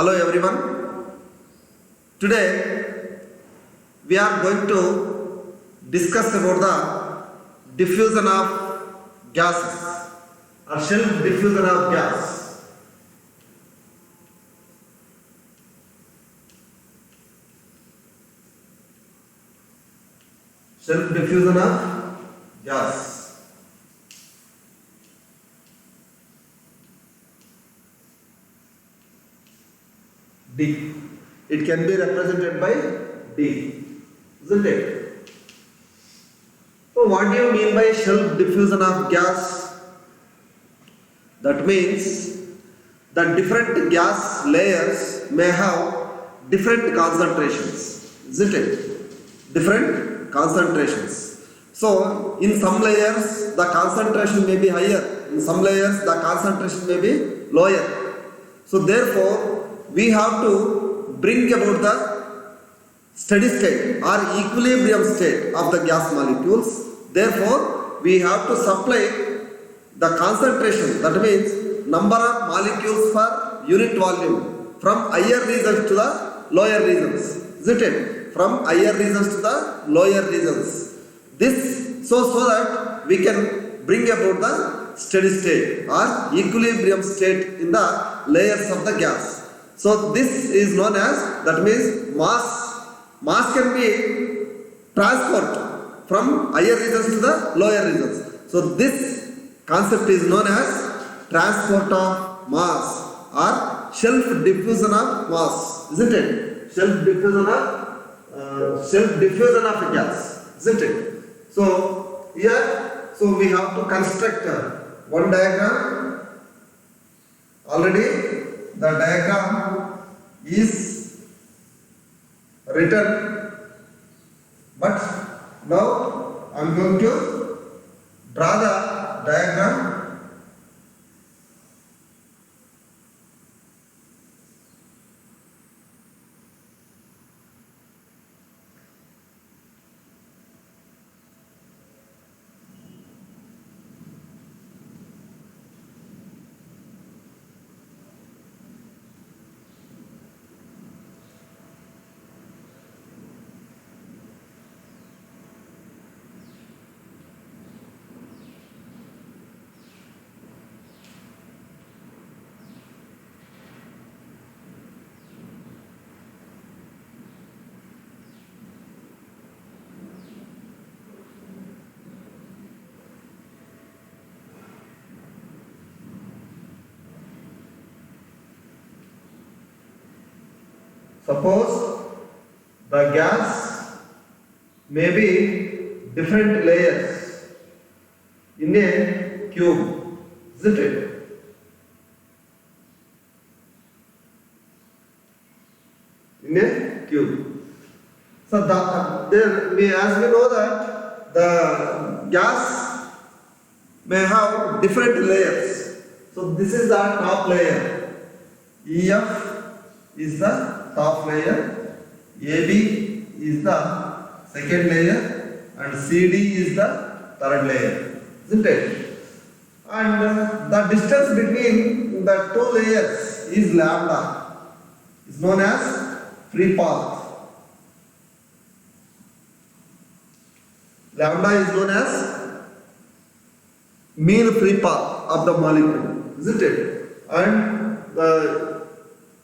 Hello everyone. Today we are going to discuss about the diffusion of gases or self diffusion of gas. Self diffusion of gas. D. It can be represented by D, isn't it? So, what do you mean by self diffusion of gas? That means the different gas layers may have different concentrations, isn't it? Different concentrations. So, in some layers the concentration may be higher, in some layers the concentration may be lower. So, therefore, we have to bring about the steady state or equilibrium state of the gas molecules. Therefore, we have to supply the concentration, that means number of molecules per unit volume from higher regions to the lower regions, isn't it? From higher regions to the lower regions. This so that we can bring about the steady state or equilibrium state in the layers of the gas. So this is known as, that means mass can be transferred from higher regions to the lower regions. So this concept is known as transport of mass or self diffusion of mass, isn't it? Self diffusion of gas, isn't it? So here, so we have to construct one diagram. Already the diagram is written, but now I am going to draw the diagram. Suppose the gas may be different layers in a cube, isn't it? In a cube. So as we know that the gas may have different layers. So this is the top layer. EF is the top layer, AB is the second layer, and CD is the third layer, isn't it? And the distance between the two layers is lambda, is known as free path. Lambda is known as mean free path of the molecule, isn't it? And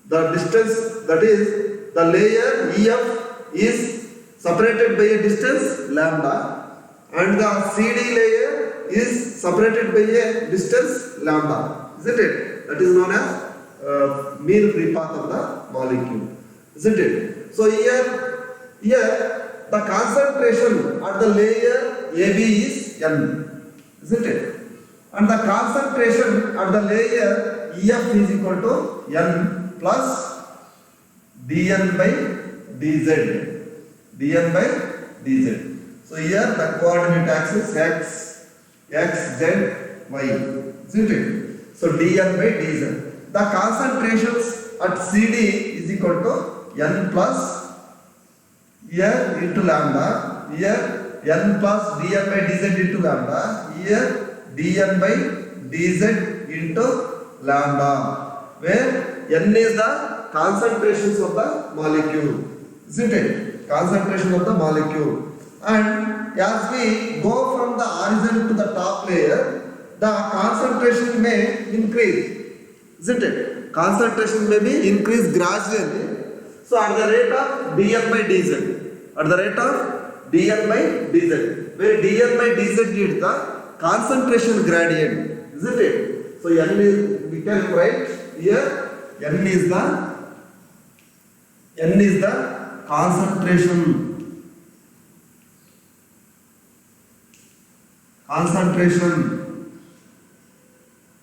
the distance, that is the layer EF is separated by a distance lambda, and the CD layer is separated by a distance lambda, isn't it? That is known as mean free path of the molecule, isn't it? So here the concentration at the layer AB is N, isn't it? And the concentration at the layer EF is equal to N plus dN by dz. dN by dz. So here the coordinate axis x, z, y, isn't it? So dN by dz. The concentrations at CD is equal to N plus here into lambda, here N plus dN by dz into lambda, here dN by dz into lambda, where n is the concentrations of the molecule, isn't it? Concentration of the molecule. And as we go from the origin to the top layer, the concentration may increase, isn't it? Concentration may be increased gradually. So at the rate of dN by dz, at the rate of dN by dz, where dN by dz is the concentration gradient, isn't it? So n is, we can write here, n is the concentration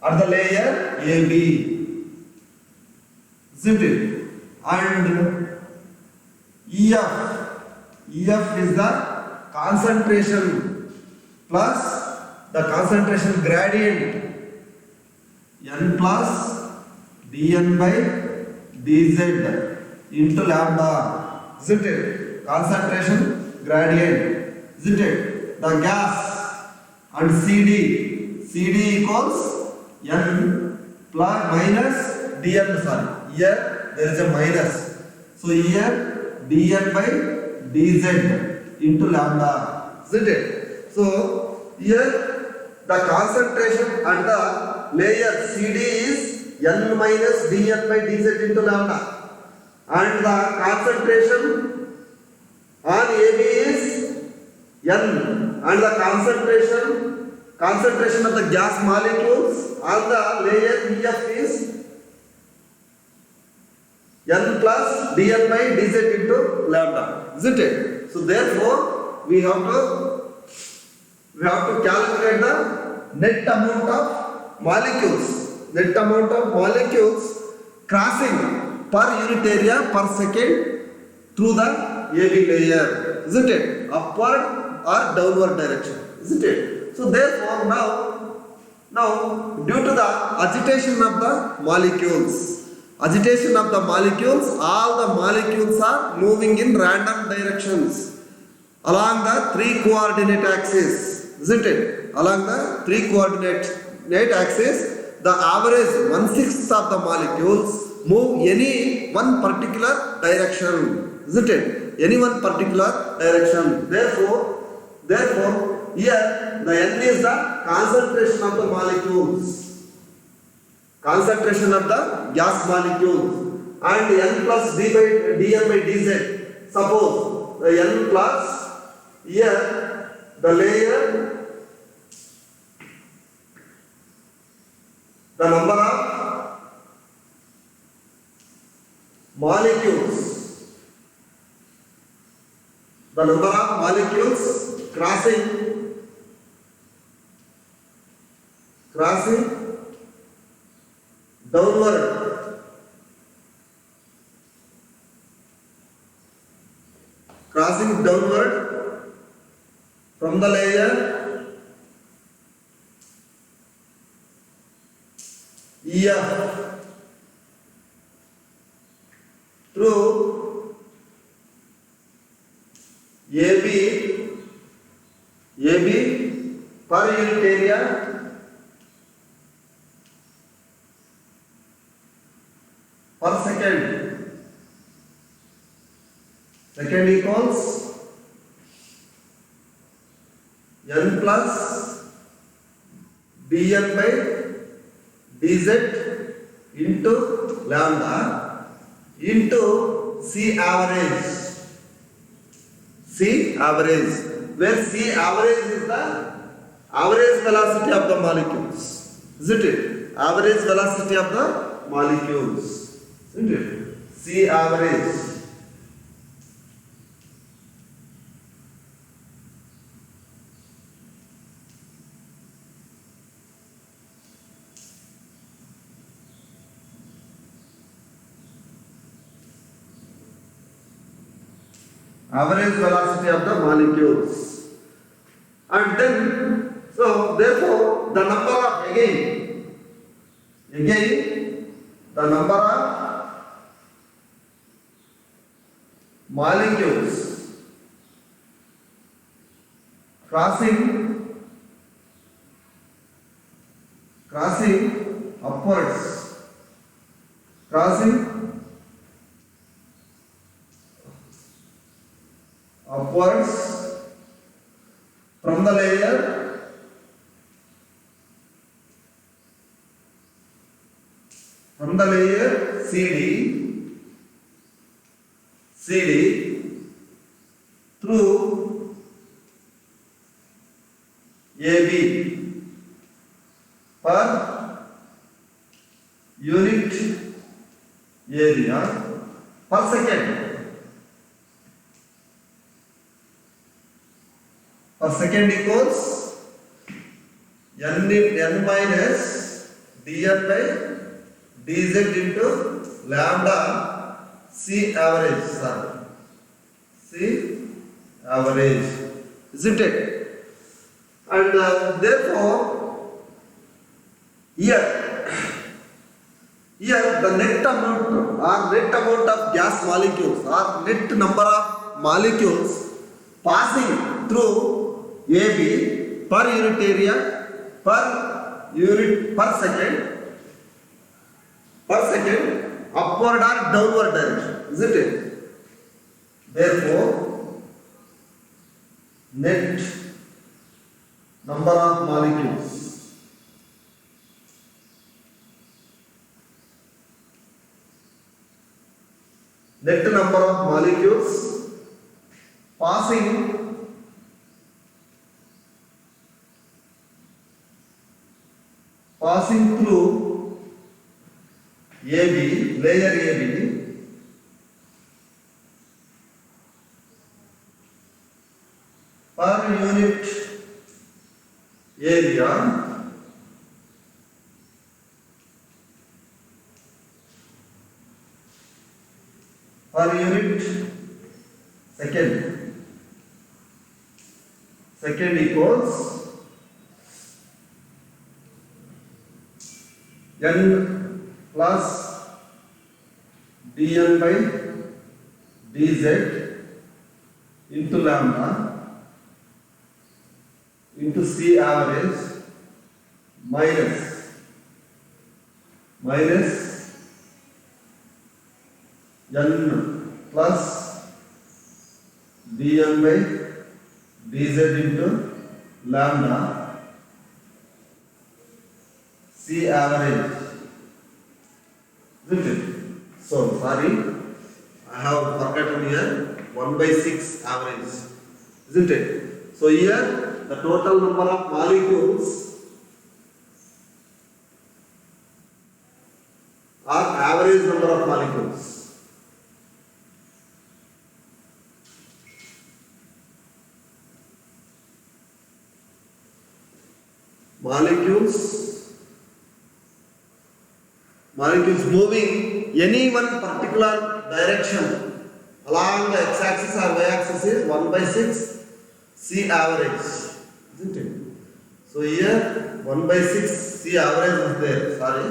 at the layer AB, isn't it? And EF is the concentration plus the concentration gradient, n plus dN by dz into lambda, isn't it? Concentration gradient, isn't it? The gas and CD equals n plus minus dN, sorry, here there is a minus, so here dN by dz into lambda, isn't it? So here the concentration at the layer CD is n minus dN by dz into lambda, and the concentration on AB is n, and the concentration of the gas molecules on the layer EF is n plus dN by dz into lambda, isn't it? So therefore we have to calculate the net amount of molecules crossing per unit area per second through the AB layer, isn't it? Upward or downward direction, isn't it? So therefore now due to the agitation of the molecules, all the molecules are moving in random directions along the 3 coordinate axis, isn't it? Along the 3 coordinate axis, the average 1/6 of the molecules move any one particular direction, isn't it? Any one particular direction. Therefore, here the n is the concentration of the molecules. Concentration of the gas molecules, and n plus dN by dz. Suppose the n plus here the layer, the number of molecules, crossing downward, from the layer EF through AB per unit area per second equals n plus dN by dz into lambda into C average, where C average is the average velocity of the molecules, isn't it? Average velocity of the molecules, isn't it? C average. Average velocity of the molecules, and then so therefore the number of again the number of molecules crossing upwards, upwards from the layer CD through AB per unit area per second. Per second equals n minus dn by dz into lambda C average, C average, isn't it? And therefore, here the net amount of gas molecules or net number of molecules passing through AB per unit area per second upward or downward direction, isn't it? Therefore, net number of molecules passing through AB, layer AB per unit area per unit second equals n plus dn by dz into lambda into C average minus n plus dn by dz into lambda C average, isn't it? So sorry, I have forgotten here 1 by 6 average, isn't it? So here the total number of molecules are average number of molecules. Molecules moving any one particular direction along the x-axis or y-axis is 1 by 6 C average, isn't it? So here 1 by 6 C average is there. Sorry,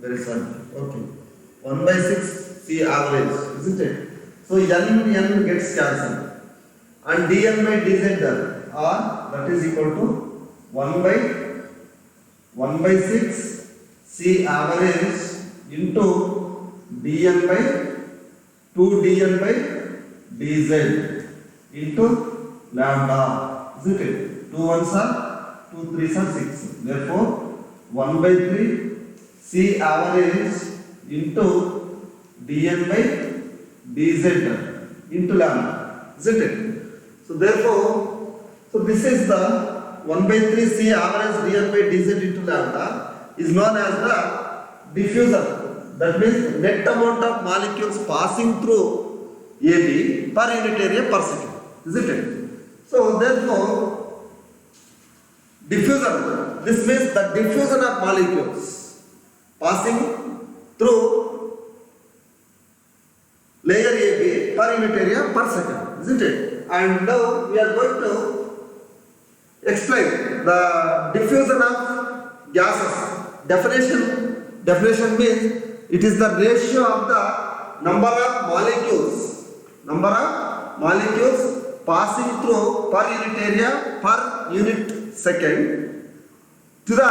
very sorry. Okay, 1 by 6 C average, isn't it? So n gets cancelled and dn by dz are that is equal to 1 by 6 C average into dn by 2 by dz into lambda, isn't it? 2 1s are 2 3s are 6. Therefore, 1 by 3 C average into dn by dz into lambda, isn't it? So therefore, this is the 1 by 3 C average dn by dz into lambda is known as the diffuser. That means net amount of molecules passing through AB per unit area per second, isn't it? So therefore, diffuser, this means the diffusion of molecules passing through layer AB per unit area per second, isn't it? And now we are going to explain the diffusion of gases. Definition means it is the ratio of the number of molecules passing through per unit area per unit second to the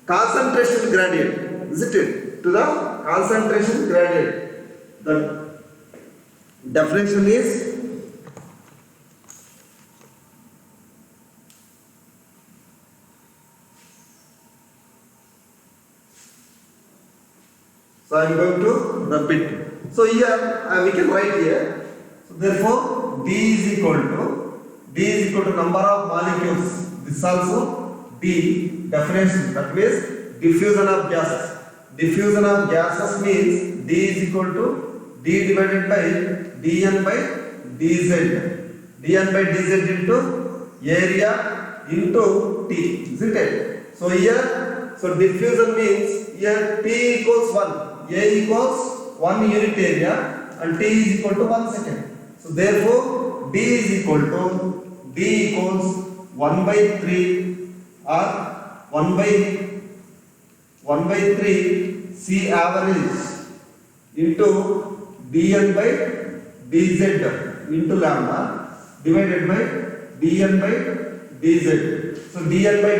concentration gradient, isn't it? To the concentration gradient. Definition is so I am going to repeat. So here we can write here. So therefore D is equal to number of molecules. This also D definition, that means diffusion of gases. Diffusion of gases means D is equal to D divided by dN by dz. dN by dz into area into T, isn't it? So here, so diffusion means here T equals 1, A equals 1 unit area and T is equal to 1 second. So therefore D is equal to D equals 1 by 3 or 1 by 3 C average into dN by dz into lambda divided by dN by dz. So dN by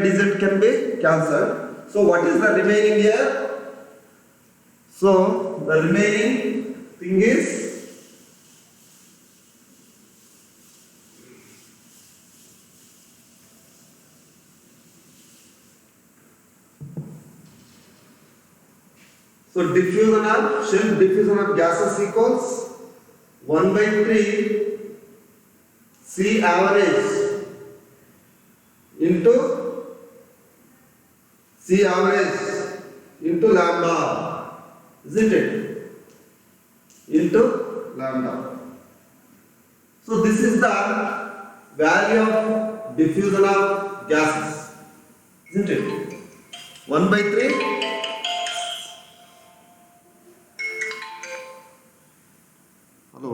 dz can be cancelled. So what is the remaining here? So the remaining thing is so self diffusion of gases equals 1 by 3 C average into lambda, isn't it? Into lambda. So this is the value of diffusion of gases, isn't it? 1 by 3. Hello.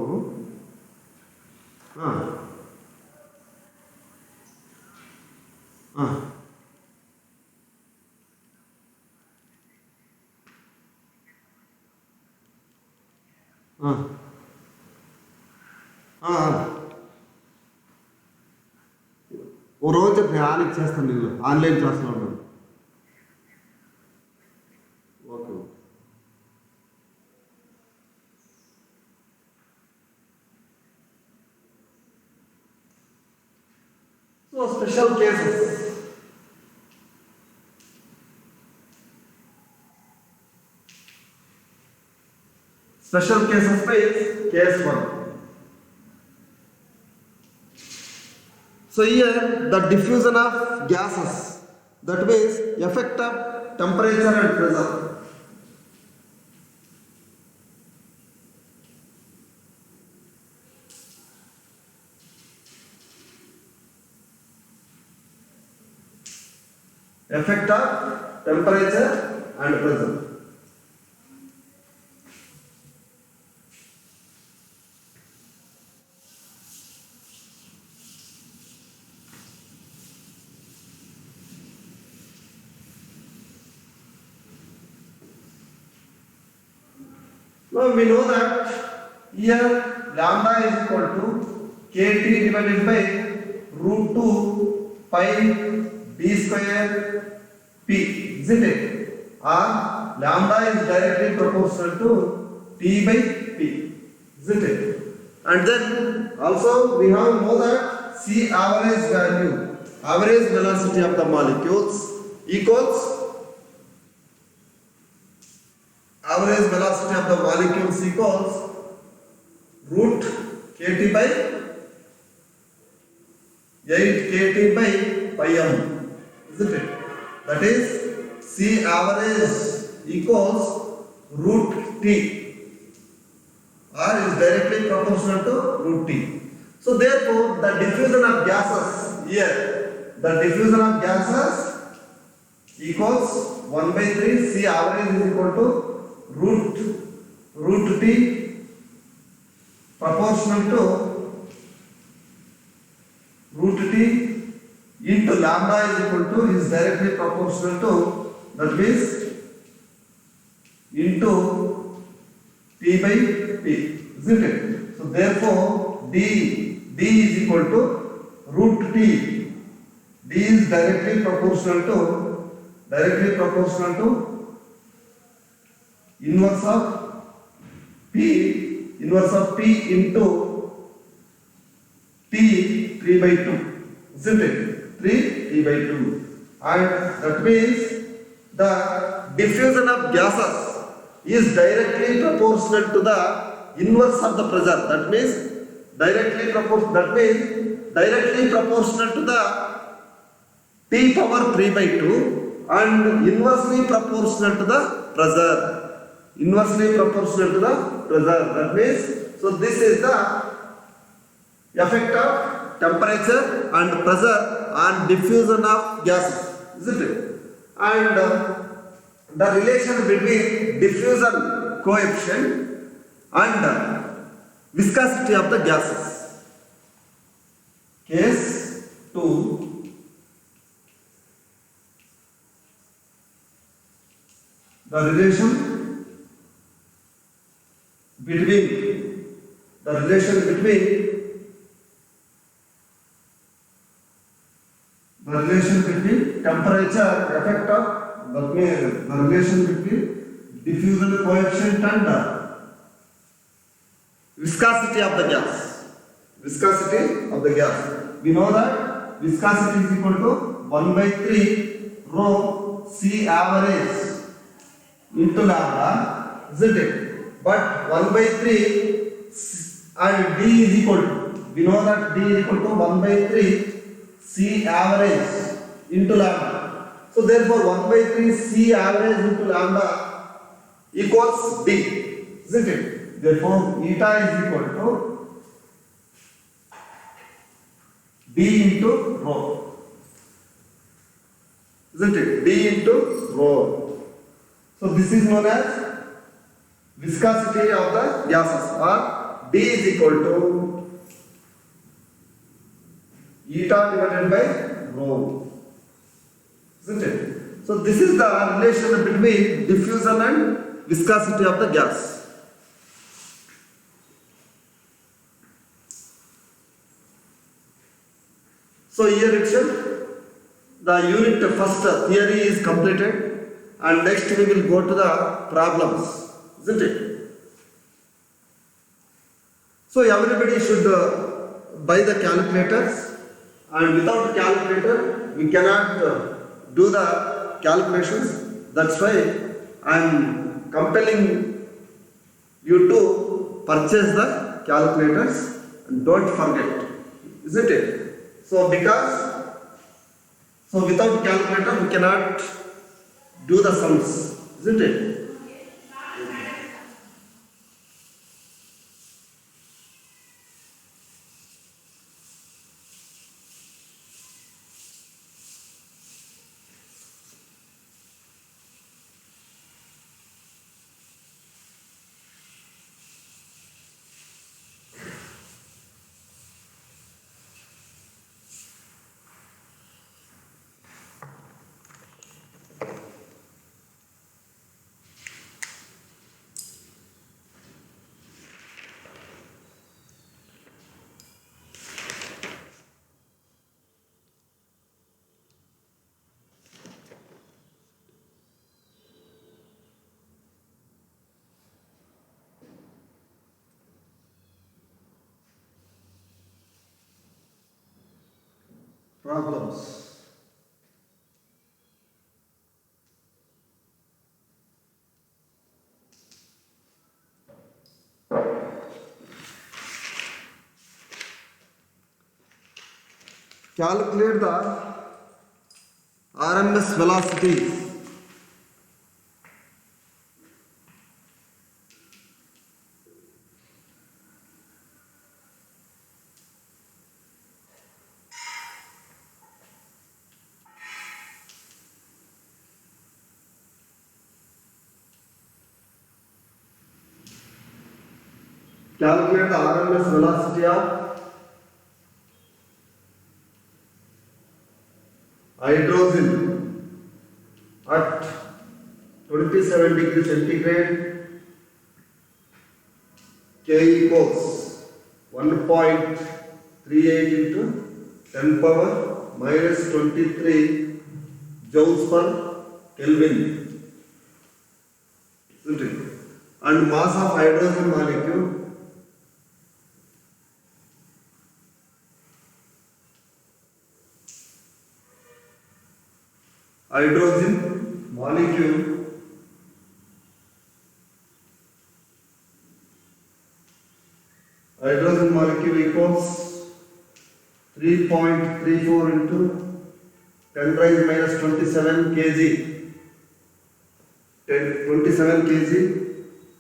ఓ రోజు చెప్పి on ఇచ్చేస్తాను నేను online క్లాస్లో ఉన్నాను. Okay. So special cases. Special cases means case 1. So here the diffusion of gases, that means effect of temperature and pressure. Effect of temperature and pressure. Now we know that here lambda is equal to kT divided by root 2 pi d square p, isn't it? Or lambda is directly proportional to T by P, isn't it? And then also we have know that C average value, average velocity of the molecules equals average velocity of the molecules equals root kT by 8 kT by pi m, isn't it? That is C average equals root T or is directly proportional to root T. So therefore the diffusion of gases here, the diffusion of gases equals 1 by 3 C average is equal to root T proportional to root T into lambda is equal to is directly proportional to, that means into T by P, isn't it? So therefore D is equal to root T. D is directly proportional to inverse of P inverse of P into T 3 by 2, isn't it? 3 by 2. And that means the diffusion of gases is directly proportional to the inverse of the pressure. That means directly proportional to the T power 3 by 2 and inversely proportional to the pressure. Inversely proportional to the pressure. That means, so this is the effect of temperature and pressure on diffusion of gases, isn't it? And the relation between diffusion coefficient and viscosity of the gases. Case 2. The relation between temperature effect of the relation between diffusion coefficient and viscosity of the gas. We know that viscosity is equal to 1 by 3 rho C average into lambda, isn't it? But 1 by 3 and D is equal to, we know that D is equal to 1 by 3 C average into lambda. So therefore 1 by 3 C average into lambda equals D, isn't it? Therefore eta is equal to D into rho, isn't it? D into rho. So this is known as viscosity of the gases, or D is equal to eta divided by rho, isn't it? So this is the relation between diffusion and viscosity of the gas. So here itself the unit first theory is completed, and next we will go to the problems, isn't it? So everybody should buy the calculators, and without calculator we cannot do the calculations. That's why I am compelling you to purchase the calculators, and don't forget, isn't it? So without calculator we cannot do the sums, isn't it? Problems. Calculate the RMS velocity of hydrogen at 27 degrees centigrade. K equals 1.38 into 10 power minus 23 joules per Kelvin, isn't it? And mass of hydrogen molecule hydrogen molecule equals 3.34 into 10 raised minus 27 kg. 27 kg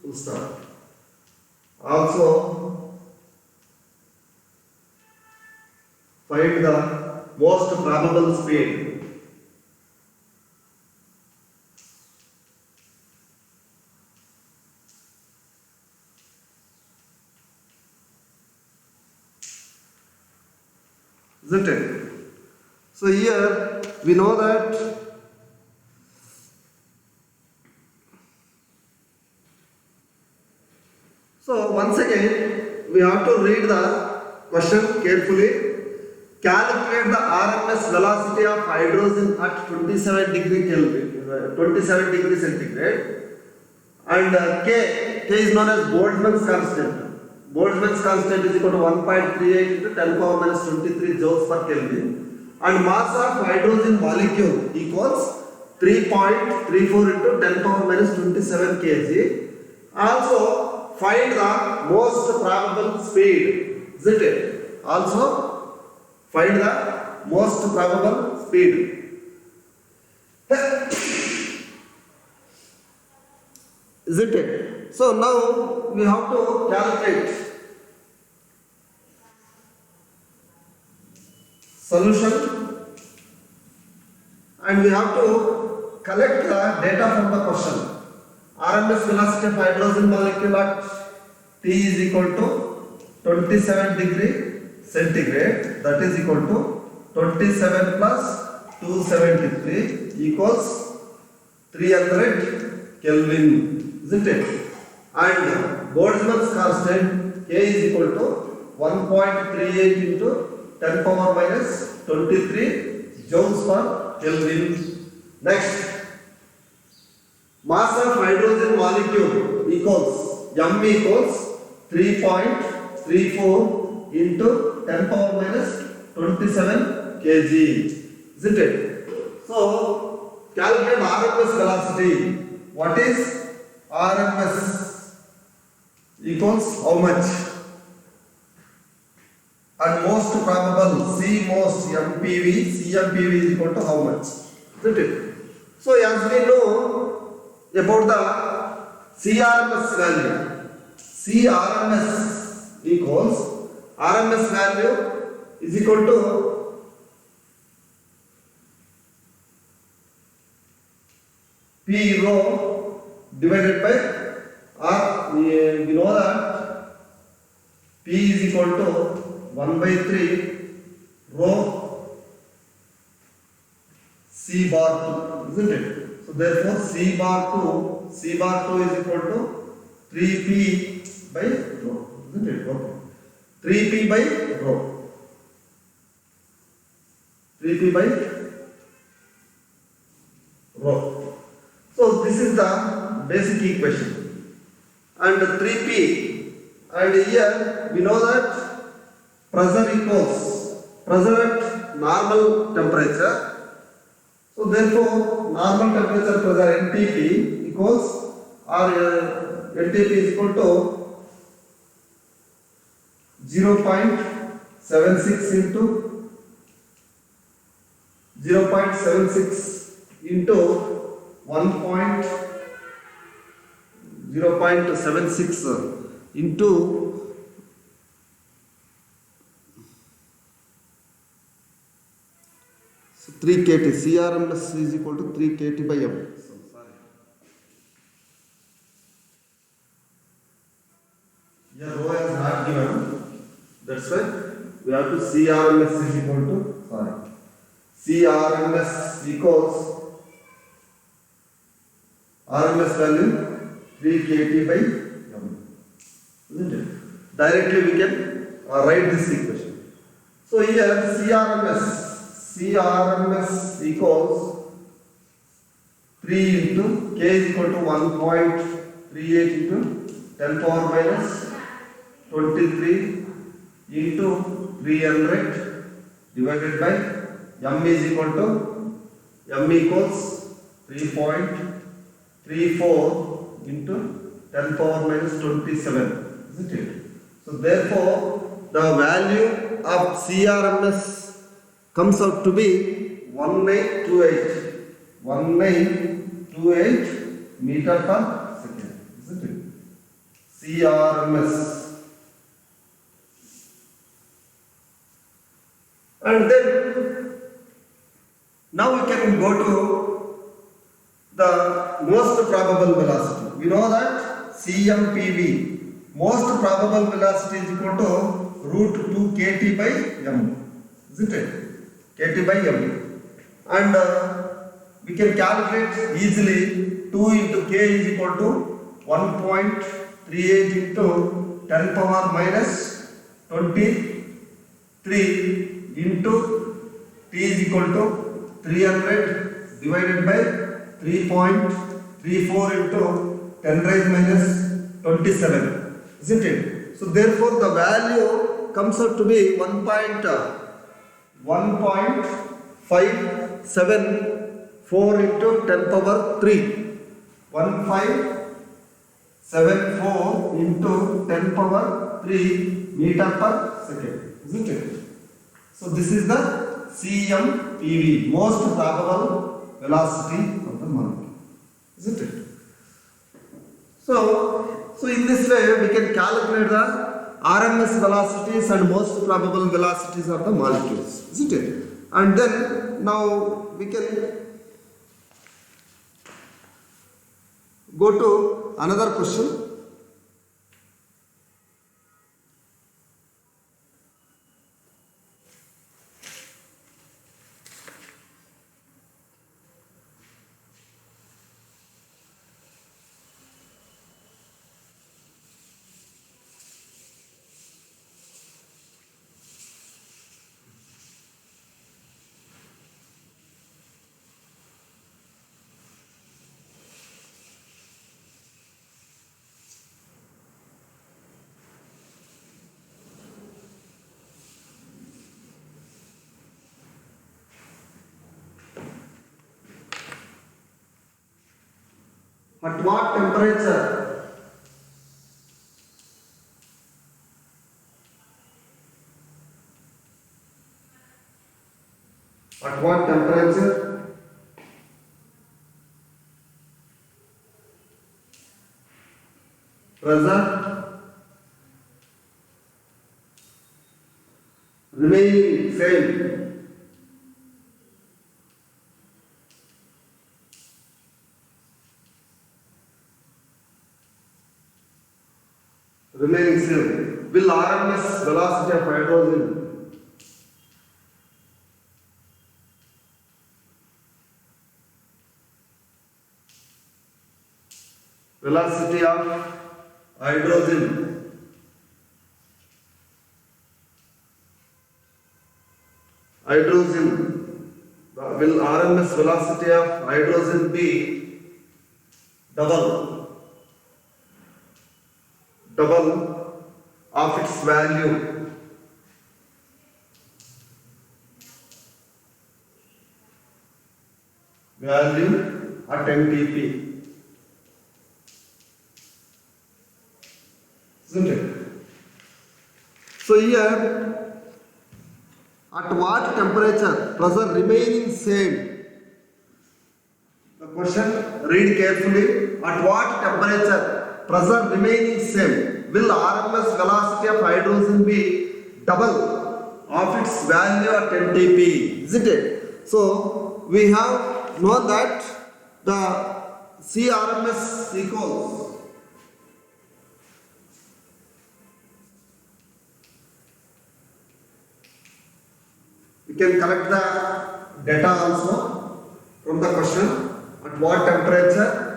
full stop. Also find the most probable speed. Isn't it? So here we know that so once again we have to read the question carefully. Calculate the RMS velocity of hydrogen at 27 degree Kelvin, 27 degree centigrade, and K is known as Boltzmann's constant. Boltzmann's constant is equal to 1.38 into 10 power minus 23 joules per Kelvin, and mass of hydrogen molecule equals 3.34 into 10 power minus 27 kg. Also find the most probable speed. Isn't it? Also find the most probable speed. Isn't it? So now we have to calculate solution, and we have to collect the data from the question. RMS velocity of hydrogen molecule at T is equal to 27 degree centigrade, that is equal to 27 plus 273 equals 300 Kelvin, isn't it? And Boltzmann's constant K is equal to 1.38 into 10 power minus 23 joules per Kelvin. Next, mass of hydrogen molecule equals M equals 3.34 into 10 power minus 27 kg, isn't it? So calculate RMS velocity. What is RMS? Equals how much? And most probable C most MPV, CMPV is equal to how much? Isn't it? So as we know about the CRMS value, CRMS equals RMS value is equal to P rho divided by R. We know that P is equal to 1 by 3 rho C bar 2, isn't it? So therefore C bar 2 is equal to 3P by rho, isn't it? Rho. 3P by rho. 3P by rho. So this is the basic equation. And 3P, and here we know that pressure equals pressure at normal temperature. So therefore normal temperature pressure NTP equals NTP is equal to 0.76 into 0.76 into 3 kT. CRMS is equal to 3 kT by M. Here rho is not given. That's why we have to CRMS is equal to CRMS equals RMS value 3 kT by M. Isn't it? Directly we can write this equation. So here CRMS equals 3 into K is equal to 1.38 into 10 power minus 23 into 300 divided by M is equal to m equals 3.34 into 10 power minus 27, isn't it? So therefore the value of CRMS comes out to be 1928 meter per second, isn't it? CRMS. And then now we can go to the most probable velocity. We know that CMPV, most probable velocity, is equal to root 2 kt by m, isn't it? Kt by m. And we can calculate easily 2 into k is equal to 1.38 into 10 power minus 23 into t is equal to 300 divided by 3.34 into 10 raised minus 27, isn't it? So therefore the value comes out to be 1.574 into 10 power 3. 1574 into 10 power 3 meter per second, isn't it? So this is the CMPV, most probable velocity of the molecule, isn't it? So in this way we can calculate the RMS velocities and most probable velocities of the molecules, isn't it? And then now we can go to another question. At what temperature pressure remaining same, will RMS velocity of hydrogen velocity of hydrogen will RMS velocity of hydrogen be double of its value at MTP, isn't it? So here, at what temperature pressure remaining same? The question, read carefully. At what temperature pressure remaining same will RMS velocity of hydrogen be double of its value at MTP, isn't it? So we have known that the CRMS equals we can collect the data also from the question. At what temperature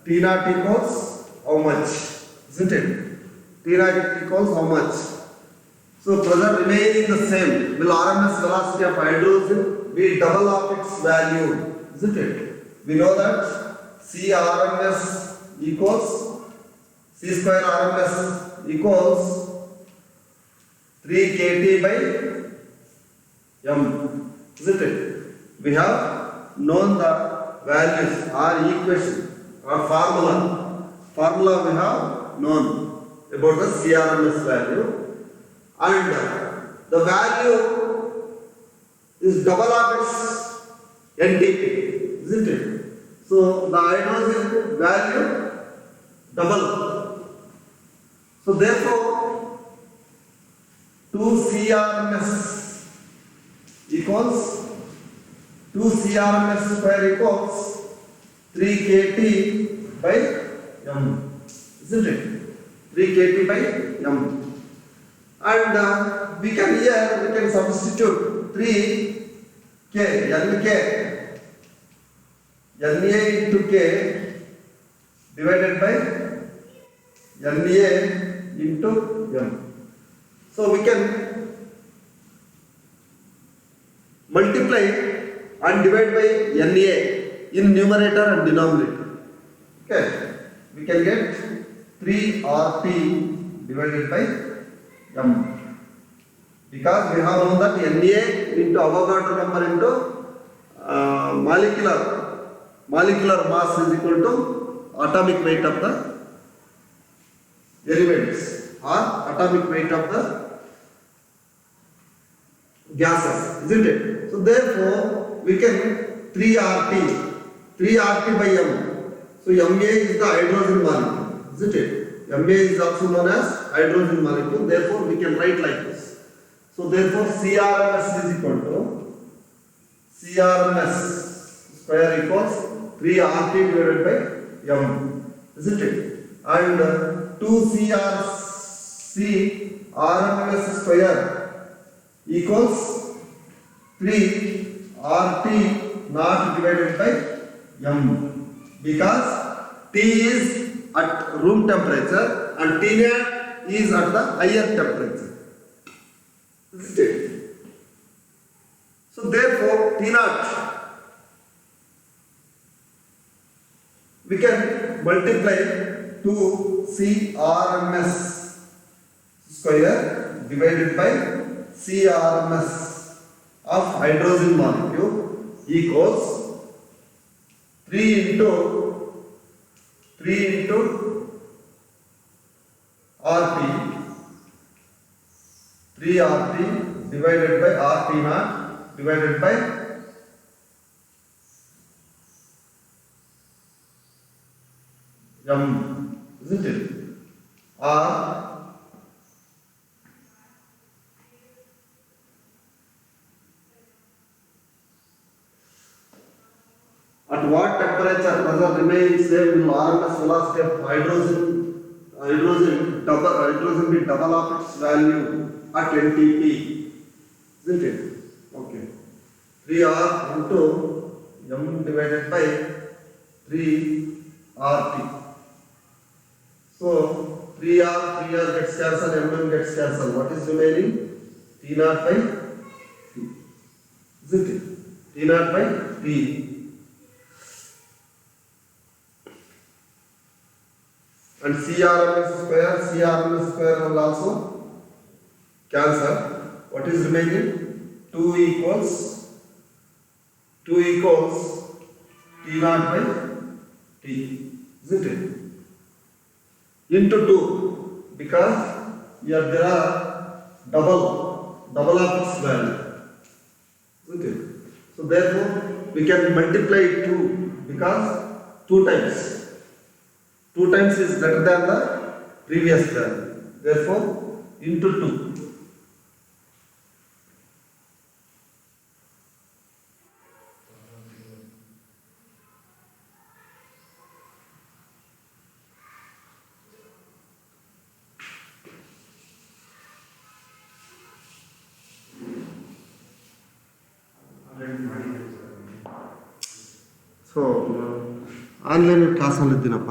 T naught equals how much, isn't it? T naught equals how much? So pressure remaining the same, will RMS velocity of hydrogen be double of its value, isn't it? We know that CRMS equals C square RMS equals 3 kT by m, isn't it? we have known the values or equation or formula. Formula we have known about the CRMS value, and the value is double of its NDP, isn't it? So the hydrogen value double. So therefore 2CRMS equals 2CRMS square equals 3kT by m, isn't it? 3kT by m. And we can substitute 3k, Na into k divided by Na into m. So we can multiply and divide by Na in numerator and denominator. Okay, we can get 3RT divided by m, because we have known that Na into Avogadro number into molecular mass is equal to atomic weight of the elements or atomic weight of the gases, isn't it? So therefore we can 3RT by m. So Ma is the hydrogen molecule, isn't it? Ma is also known as hydrogen molecule. Therefore we can write like this. So therefore CRMS is equal to CRMS square equals 3RT divided by m, isn't it? And 2CRMS square equals 3RT naught divided by m, because T is at room temperature and T naught is at the higher temperature, isn't it? So therefore T naught we can multiply 2CRMS square divided by CRMS of hydrogen molecule equals 3 into RT, 3RT divided by RT naught divided by m, isn't it? Or at what temperature pressure remains same will RMS velocity of hydrogen be double of its value at NTP, isn't it? Okay. 3R into m divided by 3RT. So 3R gets cancelled, m gets cancelled. What is remaining? T naught by T, isn't it? T naught by T. And CRMS square will also cancel. What is remaining? 2 equals T naught by T, isn't it? Into 2, because here there are double of its value, isn't it? So therefore we can multiply 2, because 2 times is better than the previous value. Therefore into 2. So online ಕ್ಲಾಸಲ್ಲಿ ಇದ್ದೀನಪ್ಪ.